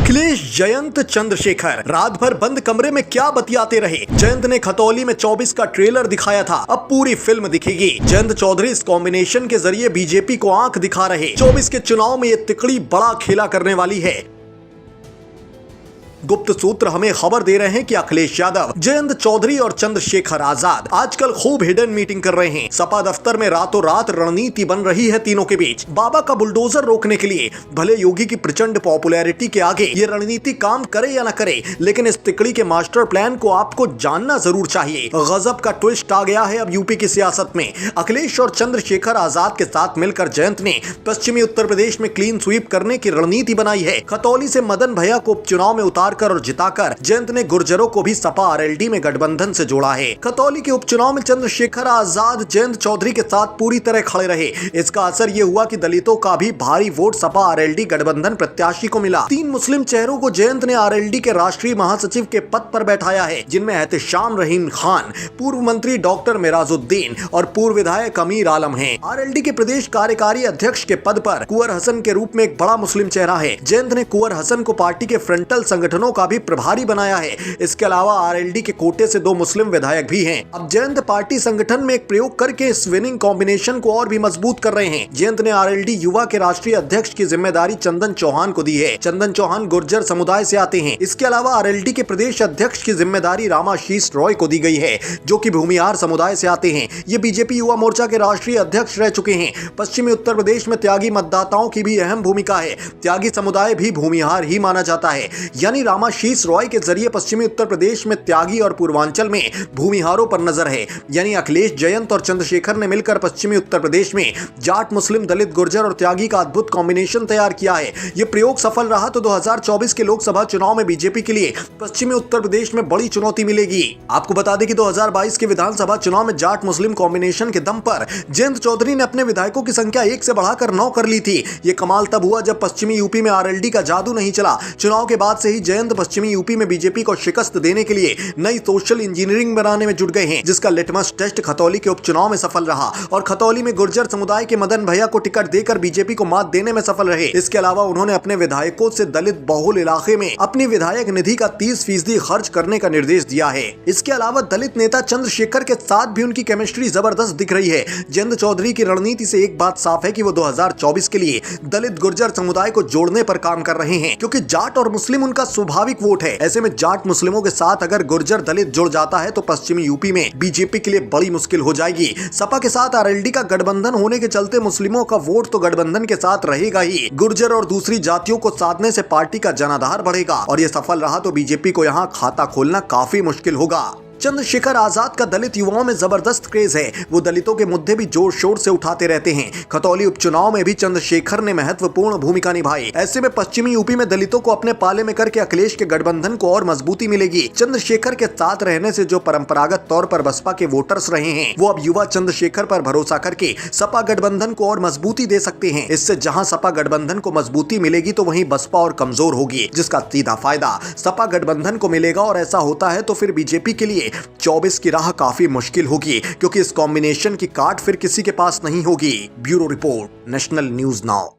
अखिलेश जयंत चंद्रशेखर रात भर बंद कमरे में क्या बतियाते रहे। जयंत ने खतौली में 24 का ट्रेलर दिखाया था, अब पूरी फिल्म दिखेगी। जयंत चौधरी इस कॉम्बिनेशन के जरिए बीजेपी को आंख दिखा रहे। 24 के चुनाव में ये तिकड़ी बड़ा खेला करने वाली है। गुप्त सूत्र हमें खबर दे रहे हैं कि अखिलेश यादव, जयंत चौधरी और चंद्रशेखर आजाद आजकल खूब हिडन मीटिंग कर रहे हैं। सपा दफ्तर में रातों रात रणनीति बन रही है तीनों के बीच। बाबा का बुलडोजर रोकने के लिए भले योगी की प्रचंड पॉपुलैरिटी के आगे ये रणनीति काम करे या न करे, लेकिन इस तिकड़ी के मास्टर प्लान को आपको जानना जरूर चाहिए। गजब का ट्विस्ट आ गया है अब यूपी की सियासत में। अखिलेश और चंद्रशेखर आजाद के साथ मिलकर जयंत ने पश्चिमी उत्तर प्रदेश में क्लीन स्वीप करने की रणनीति बनाई है। खतौली से मदन भैया को उपचुनाव में उतार और जिताकर जयंत ने गुर्जरों को भी सपा आरएलडी में गठबंधन से जोड़ा है। खतौली के उपचुनाव में चंद्रशेखर आजाद जयंत चौधरी के साथ पूरी तरह खड़े रहे। इसका असर यह हुआ कि दलितों का भी भारी वोट सपा आरएलडी गठबंधन प्रत्याशी को मिला। 3 मुस्लिम चेहरों को जयंत ने आरएलडी के राष्ट्रीय महासचिव के पद पर बैठाया है, जिनमें एहतेशाम रहीम खान, पूर्व मंत्री डॉक्टर मेराजुद्दीन और पूर्व विधायक अमीर आलम हैं। आरएलडी के प्रदेश कार्यकारी अध्यक्ष के पद पर कुंवर हसन के रूप में एक बड़ा मुस्लिम चेहरा है। जयंत ने कुंवर हसन को पार्टी के फ्रंटल संगठनों का भी प्रभारी बनाया है। इसके अलावा आरएलडी के कोटे से 2 मुस्लिम विधायक भी हैं। अब जयंत पार्टी संगठन में एक प्रयोग करके इस विनिंग कॉम्बिनेशन को और भी मजबूत कर रहे हैं। जयंत ने आरएलडी युवा के राष्ट्रीय अध्यक्ष की जिम्मेदारी चंदन चौहान को दी है। चंदन चौहान गुर्जर समुदाय से आते हैं। इसके अलावा आरएलडी के प्रदेश अध्यक्ष की जिम्मेदारी रामाशीष रॉय को दी गई है, जो कि भूमिहार समुदाय से आते हैं। ये बीजेपी युवा मोर्चा के राष्ट्रीय अध्यक्ष रह चुके हैं। पश्चिमी उत्तर प्रदेश में त्यागी मतदाताओं की भी अहम भूमिका है। त्यागी समुदाय भी भूमिहार ही माना जाता है, यानी रामाशीष रॉय के जरिए पश्चिमी उत्तर प्रदेश में त्यागी और पूर्वांचल में भूमिहारों पर नजर है। यानी अखिलेश, जयंत और चंद्रशेखर ने मिलकर पश्चिमी उत्तर प्रदेश में जाट, मुस्लिम, दलित, गुर्जर और त्यागी का अद्भुत कॉम्बिनेशन तैयार किया है। यह प्रयोग सफल रहा तो 2024 के लोकसभा चुनाव में बीजेपी के लिए पश्चिमी उत्तर प्रदेश में बड़ी चुनौती मिलेगी। आपको बता दें कि 2022 के विधानसभा चुनाव में जाट मुस्लिम कॉम्बिनेशन के दम पर जयंत चौधरी ने अपने विधायकों की संख्या 1 से बढ़ाकर 9 कर ली थी। ये कमाल तब हुआ जब पश्चिमी यूपी में आरएलडी का जादू नहीं चला। चुनाव के बाद से ही जयंत पश्चिमी यूपी में बीजेपी को शिकस्त देने के लिए नई सोशल इंजीनियरिंग बनाने में जुट गए हैं, जिसका लिटमस टेस्ट खतौली के उपचुनाव में सफल रहा और खतौली में गुर्जर समुदाय के मदन भैया को टिकट देकर बीजेपी को मात देने में सफल रहे। इसके अलावा उन्होंने अपने विधायकों से दलित बहुल इलाके में अपनी विधायक निधि का 30% खर्च करने का निर्देश दिया है। इसके अलावा दलित नेता चंद्रशेखर के साथ भी उनकी केमिस्ट्री जबरदस्त दिख रही है। जयंत चौधरी की रणनीति से एक बात साफ है कि वो 2024 के लिए दलित गुर्जर समुदाय को जोड़ने पर काम कर रहे हैं, क्योंकि जाट और मुस्लिम उनका स्वाभाविक वोट है। ऐसे में जाट मुस्लिमों के साथ अगर गुर्जर दलित जुड़ जाता है तो पश्चिमी यूपी में बीजेपी के लिए बड़ी मुश्किल हो जाएगी। सपा के साथ आरएलडी का गठबंधन होने के चलते मुस्लिमों का वोट तो गठबंधन के साथ रहेगा ही। गुर्जर और दूसरी जातियों को साधने से पार्टी का जनाधार बढ़ेगा और ये सफल रहा तो बीजेपी को यहाँ खाता खोलना काफी मुश्किल होगा। चंद्रशेखर आजाद का दलित युवाओं में जबरदस्त क्रेज है। वो दलितों के मुद्दे भी जोर शोर से उठाते रहते हैं। खतौली उपचुनाव में भी चंद्रशेखर ने महत्वपूर्ण भूमिका निभाई। ऐसे में पश्चिमी यूपी में दलितों को अपने पाले में करके अखिलेश के गठबंधन को और मजबूती मिलेगी। चंद्रशेखर के साथ रहने से जो परंपरागत तौर पर बसपा के वोटर्स रहे हैं, वो अब युवा चंद्रशेखर पर भरोसा करके सपा गठबंधन को और मजबूती दे सकते हैं। इससे जहाँ सपा गठबंधन को मजबूती मिलेगी तो वहीं बसपा और कमजोर होगी, जिसका सीधा फायदा सपा गठबंधन को मिलेगा। और ऐसा होता है तो फिर बीजेपी के लिए 24 की राह काफी मुश्किल होगी, क्योंकि इस कॉम्बिनेशन की काट फिर किसी के पास नहीं होगी। Bureau report, national news now.